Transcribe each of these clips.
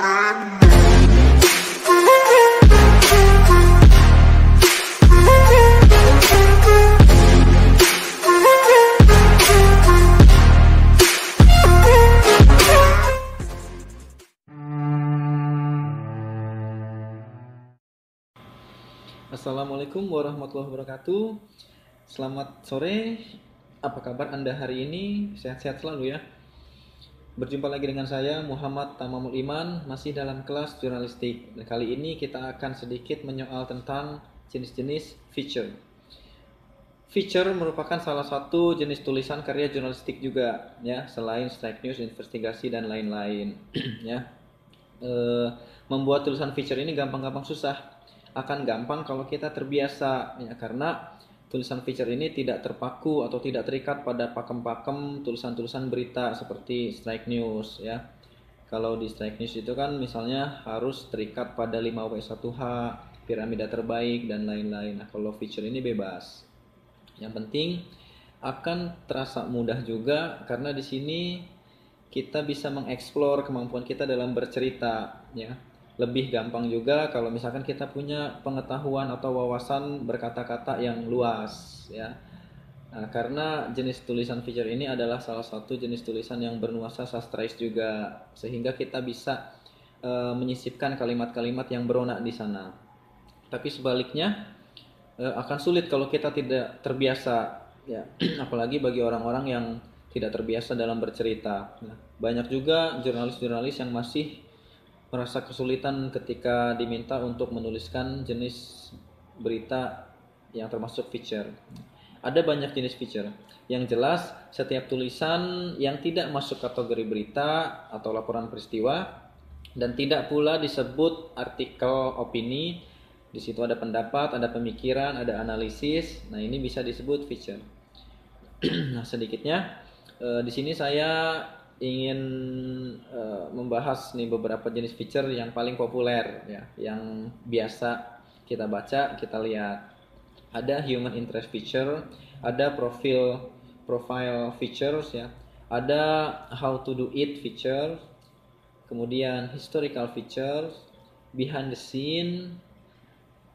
Assalamualaikum warahmatullahi wabarakatuh. Selamat sore. Apa kabar Anda hari ini? Sehat-sehat selalu ya. Berjumpa lagi dengan saya Muhammad Tamamul Iman, masih dalam kelas jurnalistik. Dan kali ini kita akan sedikit menyoal tentang jenis-jenis feature. Feature merupakan salah satu jenis tulisan karya jurnalistik juga ya, selain strike news, investigasi dan lain-lain ya. Membuat tulisan feature ini gampang-gampang susah. Akan gampang kalau kita terbiasa ya, karena tulisan feature ini tidak terpaku atau tidak terikat pada pakem-pakem tulisan-tulisan berita seperti strike news ya. Kalau di strike news itu kan misalnya harus terikat pada 5W1H, piramida terbaik dan lain-lain. Nah, kalau feature ini bebas. Yang penting akan terasa mudah juga karena di sini kita bisa mengeksplor kemampuan kita dalam bercerita ya. Lebih gampang juga kalau misalkan kita punya pengetahuan atau wawasan berkata-kata yang luas ya. Nah, karena jenis tulisan feature ini adalah salah satu jenis tulisan yang bernuansa sastrais juga, sehingga kita bisa menyisipkan kalimat-kalimat yang beronak di sana. Tapi sebaliknya akan sulit kalau kita tidak terbiasa ya. Apalagi bagi orang-orang yang tidak terbiasa dalam bercerita. Nah, banyak juga jurnalis-jurnalis yang masih merasa kesulitan ketika diminta untuk menuliskan jenis berita yang termasuk feature. Ada banyak jenis feature. Yang jelas, setiap tulisan yang tidak masuk kategori berita atau laporan peristiwa dan tidak pula disebut artikel opini, di situ ada pendapat, ada pemikiran, ada analisis. Nah, ini bisa disebut feature. Nah, sedikitnya di sini saya ingin membahas nih beberapa jenis feature yang paling populer ya, yang biasa kita baca, kita lihat. Ada human interest feature, ada profile features ya, ada how to do it feature, kemudian historical features, behind the scene,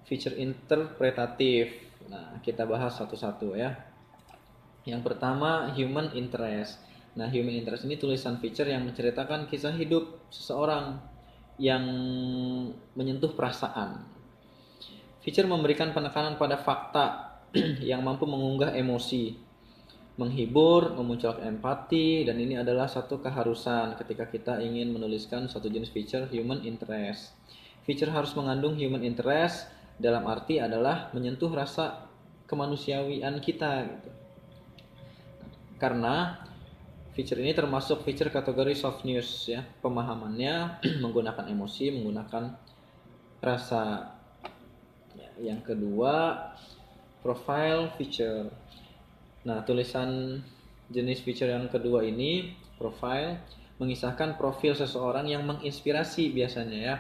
feature interpretatif. Nah, kita bahas satu-satu ya. Yang pertama, human interest. Nah, human interest ini tulisan feature yang menceritakan kisah hidup seseorang yang menyentuh perasaan. Feature memberikan penekanan pada fakta yang mampu mengunggah emosi, menghibur, memunculkan empati, dan ini adalah satu keharusan ketika kita ingin menuliskan satu jenis feature human interest. Feature harus mengandung human interest dalam arti adalah menyentuh rasa kemanusiaan kita gitu. Karena feature ini termasuk feature kategori soft news ya. Pemahamannya menggunakan emosi, menggunakan rasa. Yang kedua, profile feature. Nah, tulisan jenis feature yang kedua ini, profile, mengisahkan profil seseorang yang menginspirasi biasanya ya.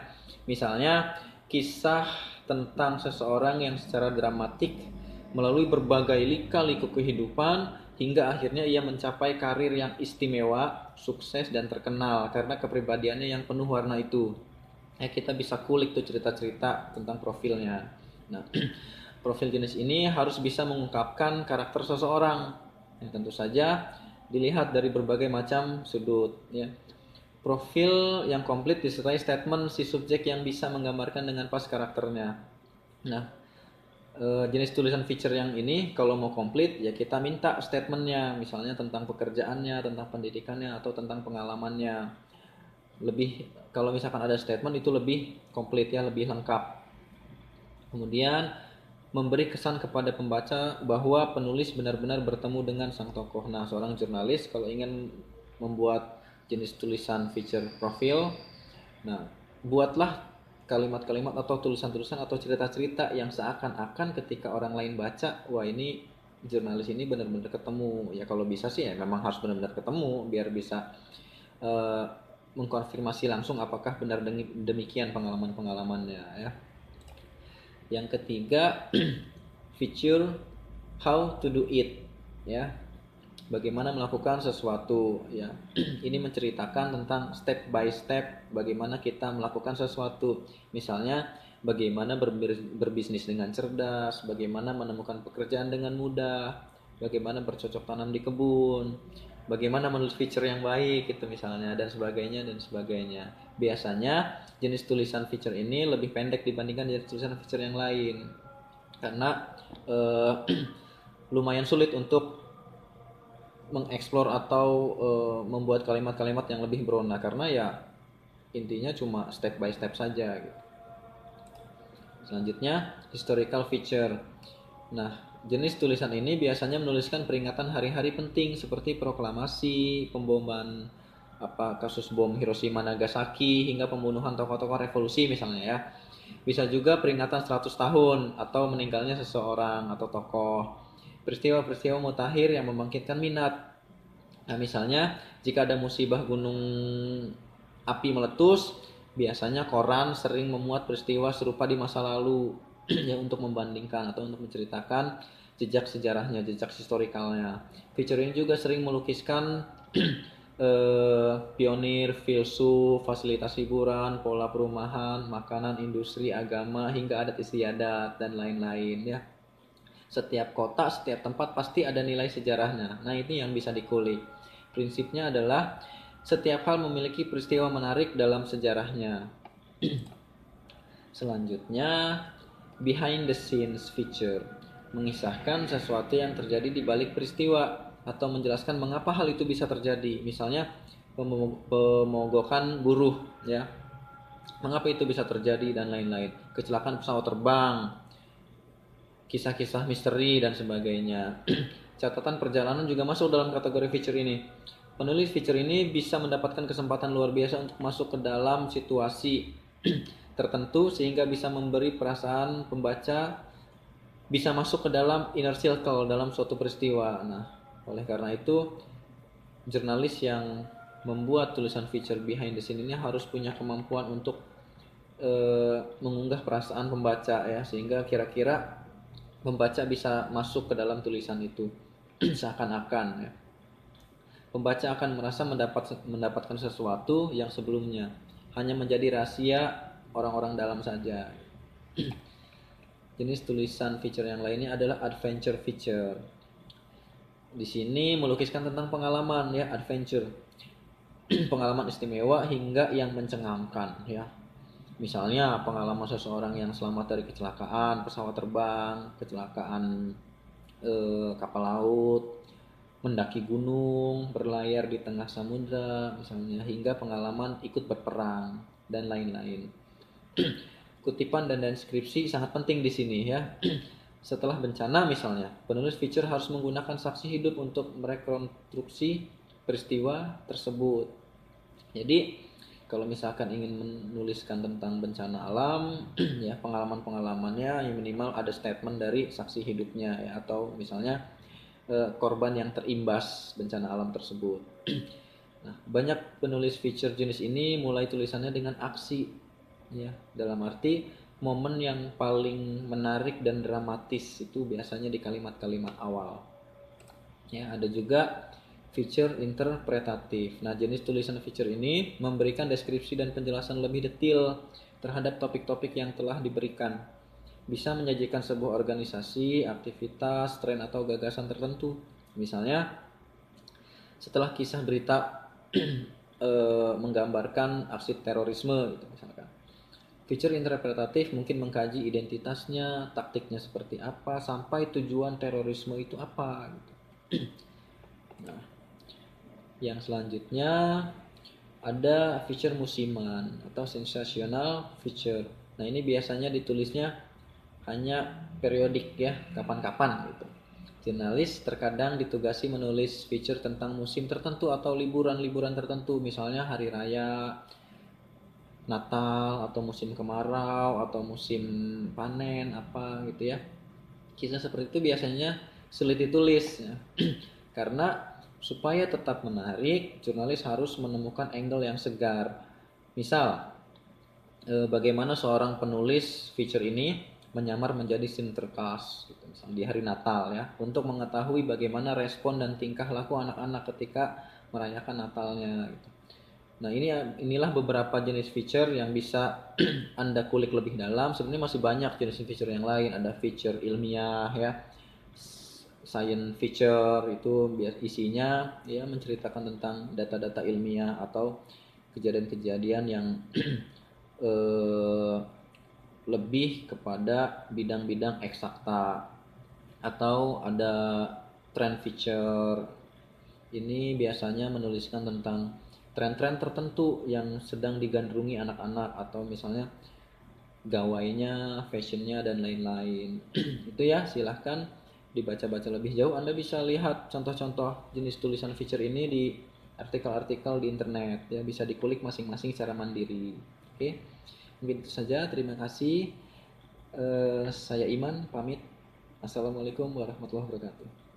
Misalnya, kisah tentang seseorang yang secara dramatik melalui berbagai lika-liku kehidupan hingga akhirnya ia mencapai karir yang istimewa, sukses dan terkenal karena kepribadiannya yang penuh warna itu. Kita bisa kulik tuh cerita-cerita tentang profilnya. Nah, profil jenis ini harus bisa mengungkapkan karakter seseorang. Tentu saja dilihat dari berbagai macam sudut ya. Profil yang komplit disertai statement si subjek yang bisa menggambarkan dengan pas karakternya. Nah, jenis tulisan feature yang ini kalau mau komplit ya kita minta statementnya, misalnya tentang pekerjaannya, tentang pendidikannya atau tentang pengalamannya. Lebih kalau misalkan ada statement itu lebih komplit ya, lebih lengkap. Kemudian memberi kesan kepada pembaca bahwa penulis benar-benar bertemu dengan sang tokoh. Nah, seorang jurnalis kalau ingin membuat jenis tulisan feature profil, nah buatlah kalimat-kalimat atau tulisan-tulisan atau cerita-cerita yang seakan-akan ketika orang lain baca, wah ini jurnalis ini benar-benar ketemu. Ya kalau bisa sih ya memang harus benar-benar ketemu biar bisa mengkonfirmasi langsung apakah benar demikian pengalaman-pengalamannya ya. Yang ketiga, feature how to do it ya. bagaimana melakukan sesuatu ya. Ini menceritakan tentang step by step bagaimana kita melakukan sesuatu. Misalnya bagaimana berbisnis dengan cerdas, bagaimana menemukan pekerjaan dengan mudah, bagaimana bercocok tanam di kebun, bagaimana menulis feature yang baik itu misalnya, dan sebagainya dan sebagainya. Biasanya jenis tulisan feature ini lebih pendek dibandingkan jenis tulisan feature yang lain karena lumayan sulit untuk mengeksplor atau membuat kalimat-kalimat yang lebih berwarna karena ya intinya cuma step by step saja gitu. Selanjutnya historical feature. Nah, jenis tulisan ini biasanya menuliskan peringatan hari-hari penting seperti proklamasi, pemboman kasus bom Hiroshima Nagasaki hingga pembunuhan tokoh-tokoh revolusi misalnya ya. Bisa juga peringatan 100 tahun atau meninggalnya seseorang atau tokoh. Peristiwa-peristiwa mutakhir yang membangkitkan minat. Nah, misalnya jika ada musibah gunung api meletus, biasanya koran sering memuat peristiwa serupa di masa lalu ya untuk membandingkan atau untuk menceritakan jejak sejarahnya, jejak historikalnya. Feature ini juga sering melukiskan pionir, filsuf, fasilitas hiburan, pola perumahan, makanan, industri, agama, hingga adat istiadat dan lain-lain ya. Setiap kota, setiap tempat pasti ada nilai sejarahnya. Nah, ini yang bisa dikulik. Prinsipnya adalah setiap hal memiliki peristiwa menarik dalam sejarahnya. Selanjutnya, behind the scenes feature. Mengisahkan sesuatu yang terjadi di balik peristiwa atau menjelaskan mengapa hal itu bisa terjadi. Misalnya, pemogokan buruh ya. Mengapa itu bisa terjadi dan lain-lain. Kecelakaan pesawat terbang, kisah-kisah misteri dan sebagainya. Catatan perjalanan juga masuk dalam kategori feature ini. Penulis feature ini bisa mendapatkan kesempatan luar biasa untuk masuk ke dalam situasi tertentu sehingga bisa memberi perasaan pembaca bisa masuk ke dalam inner circle dalam suatu peristiwa. Nah, oleh karena itu jurnalis yang membuat tulisan feature behind the scene ini harus punya kemampuan untuk mengunggah perasaan pembaca ya, sehingga kira-kira pembaca bisa masuk ke dalam tulisan itu seakan-akan ya. Pembaca akan merasa mendapatkan sesuatu yang sebelumnya hanya menjadi rahasia orang-orang dalam saja. Jenis tulisan feature yang lainnya adalah adventure feature. Di sini melukiskan tentang pengalaman ya, adventure. Pengalaman istimewa hingga yang mencengangkan ya. Misalnya pengalaman seseorang yang selamat dari kecelakaan pesawat terbang, kecelakaan kapal laut, mendaki gunung, berlayar di tengah samudra misalnya, hingga pengalaman ikut berperang dan lain-lain. Kutipan dan deskripsi sangat penting di sini ya. Setelah bencana misalnya, penulis feature harus menggunakan saksi hidup untuk merekonstruksi peristiwa tersebut. Jadi kalau misalkan ingin menuliskan tentang bencana alam ya, pengalaman-pengalamannya yang minimal ada statement dari saksi hidupnya ya, atau misalnya korban yang terimbas bencana alam tersebut. Nah, banyak penulis feature jenis ini mulai tulisannya dengan aksi ya, dalam arti momen yang paling menarik dan dramatis itu biasanya di kalimat-kalimat awal. Ya, ada juga feature interpretatif. Nah, jenis tulisan feature ini memberikan deskripsi dan penjelasan lebih detail terhadap topik-topik yang telah diberikan. Bisa menyajikan sebuah organisasi, aktivitas, tren atau gagasan tertentu. Misalnya, setelah kisah berita menggambarkan aksi terorisme gitu misalkan. Feature interpretatif mungkin mengkaji identitasnya, taktiknya seperti apa, sampai tujuan terorisme itu apa gitu. Nah, yang selanjutnya ada feature musiman atau sensational feature. Nah, ini biasanya ditulisnya hanya periodik ya, kapan-kapan gitu. Jurnalis terkadang ditugasi menulis feature tentang musim tertentu atau liburan-liburan tertentu, misalnya hari raya, Natal, atau musim kemarau, atau musim panen apa gitu ya. Kisah seperti itu biasanya sulit ditulis ya. Karena supaya tetap menarik, jurnalis harus menemukan angle yang segar. Misal, bagaimana seorang penulis feature ini menyamar menjadi Sinterklas gitu, misalnya di hari Natal ya, untuk mengetahui bagaimana respon dan tingkah laku anak-anak ketika merayakan Natalnya gitu. Nah, inilah beberapa jenis feature yang bisa Anda kulik lebih dalam. Sebenarnya masih banyak jenis feature yang lain. Ada feature ilmiah ya, science feature, itu isinya ya menceritakan tentang data-data ilmiah atau kejadian-kejadian yang eh, lebih kepada bidang-bidang eksakta. Atau ada trend feature, ini biasanya menuliskan tentang tren-tren tertentu yang sedang digandrungi anak-anak, atau misalnya gawainya, fashionnya, dan lain-lain. Itu ya, silahkan dibaca-baca lebih jauh. Anda bisa lihat contoh-contoh jenis tulisan feature ini di artikel-artikel di internet ya, bisa dikulik masing-masing secara mandiri. Oke, mungkin itu saja. Terima kasih. Saya Iman pamit. Assalamualaikum warahmatullahi wabarakatuh.